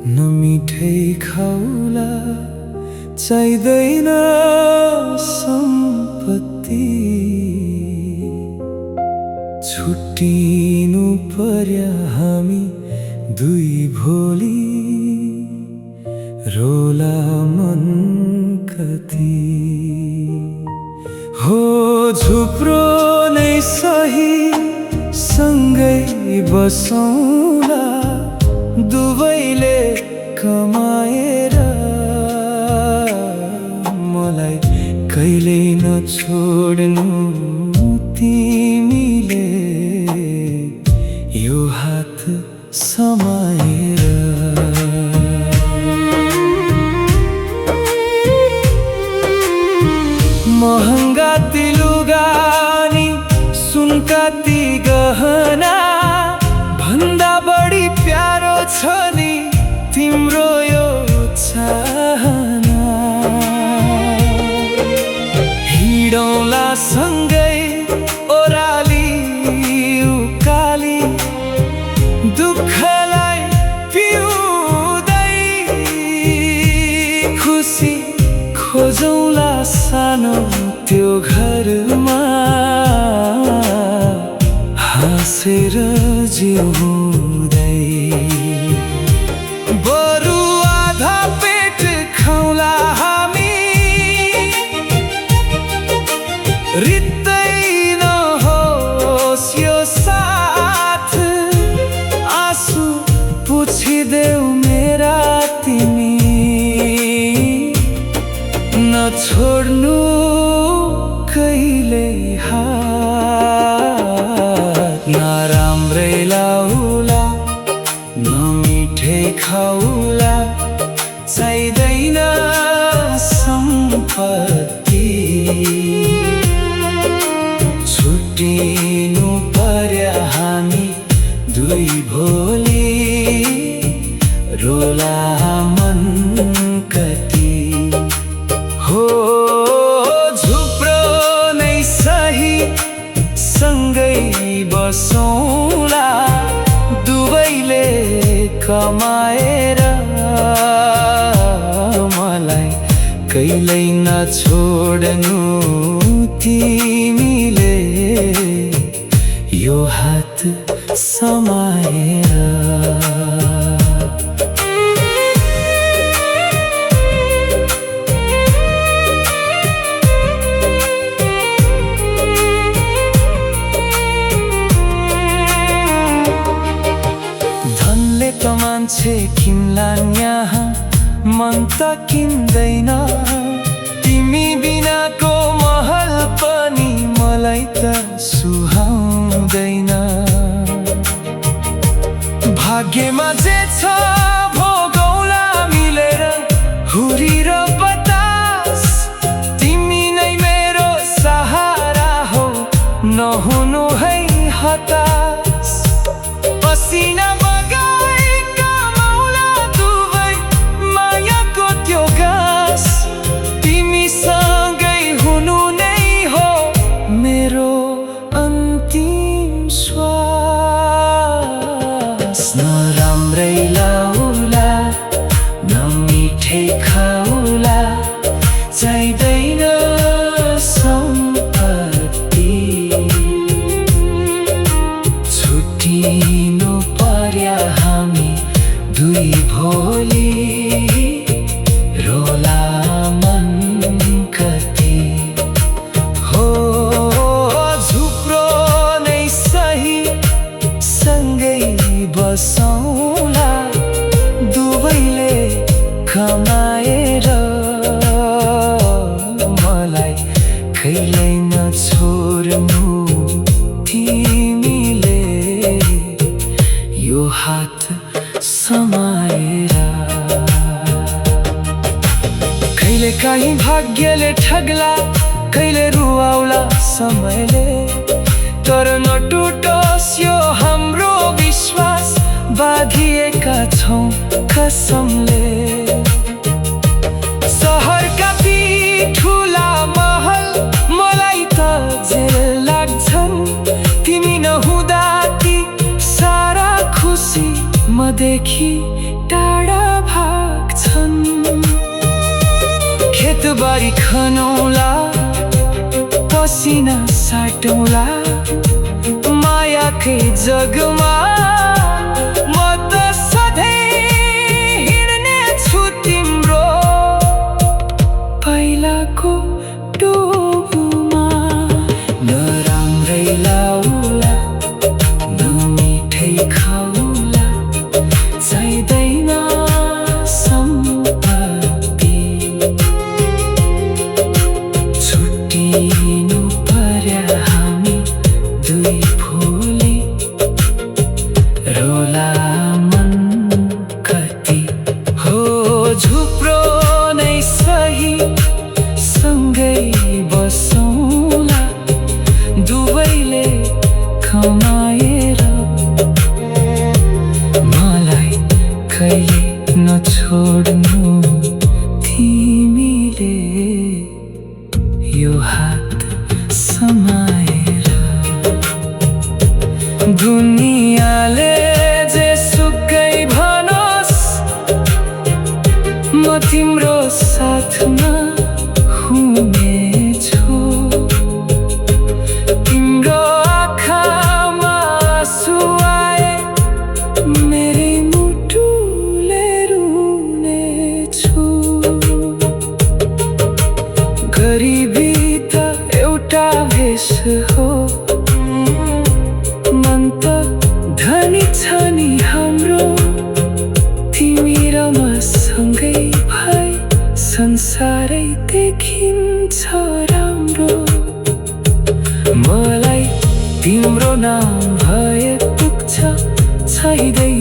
न मिठै खाउला चाहिँदैन सम्पत्ति छुट्टिनु पर्या हामी दुई भोलि रोला मन कति हो झुप्रो नै सही सँगै बसौँला दुवैले कमाएर मलाई कहिले नछोड्नु तिमीले यो हात समाएर महँगा ती लुगा नि सुनका ती गहना भन्दा बढी प्यारो छ नि तिम्रो यो चाहना हिँडौँला सँगै ओराली उकाली दुःखलाई पिउँदै खुसी खोजौँला सानो त्यो घरमा हाँसेर जिउँदै बरु आधा पेट खाउला हामी रित्तै नहोस् यो साथ आँसु पुछिदेऊ मेरा तिमी नछोड्नु कहिले हात नराम्रै लाउला नमिठै खाउला चाहिँदैन सम्पत्ति छुट्टिनु पर्या हामी दुई भोलि रोला मन कति हो झुप्रो नै सही सँगै बसौँला दुवैले कमाएर मलाई कहिल्यै नछोड्नु तिमीले यो हात समाएर मान्छे किन्लान् यहाँ मन त किन्दैन तिमी बिनाको महल पनि मलाई त सुहाउँदैन भाग्यमा जे छ भोगौँला मिलेर हुरी र बतास तिमी नै मेरो सहारा हो नहुनु है हतास पसिना नराम्रै लाउला नमिठै खाउला चाहिँदैन सम्पत्ति छुट्टिनु पर्या हामी दुई भोलि रोला मन कति हो झुप्रो नै सही सँगै बसौँला दुवैले कमाएर मलाई कहिल्यै नछोड्नु तिमीले यो हात समाएर कहिले काहीँ भाग्यले ठग्ला कहिले रुवाउला समयले तर नटुटोस् यो हाम्रो विश्वास बाँधिएका छौँ कसमले सहरका ती ठुला महल मलाई त जेल लाग्छन् तिमी नहुँदा ती सारा खुसी मदेखि टाढा खेतबारी खनौला, पसिना साटौला, मायाकै जगमा म त सधैँ हिँड्ने छु तिम्रो पहिलाको टोबुमा। नराम्रै लाउला, नमिठै खाउला, चाहिँदैन सम्पत्ति, छुट्टिनु पर्या हामी दुई भोलि, रोला मन कति हो झुप्रो नै सही, सँगै बसौँला दुवैले कमाएर, मलाई कहिले नछोड्नु तिमीले यो हात समाएर। दुनियाँले जेसुकै भनोस् म तिम्रो साथमा हुनेछु, तिम्रो आँखामा आँसु आए मेरै मुटुले रुनेछु। गरिबी त एउटा भेष हो, मन त धनी छ नि हाम्रो, तिमी र म सँगै भई संसारै देखिन्छ राम्रो। मलाई तिम्रो नाम भए पुग्छ, चाहिँदैन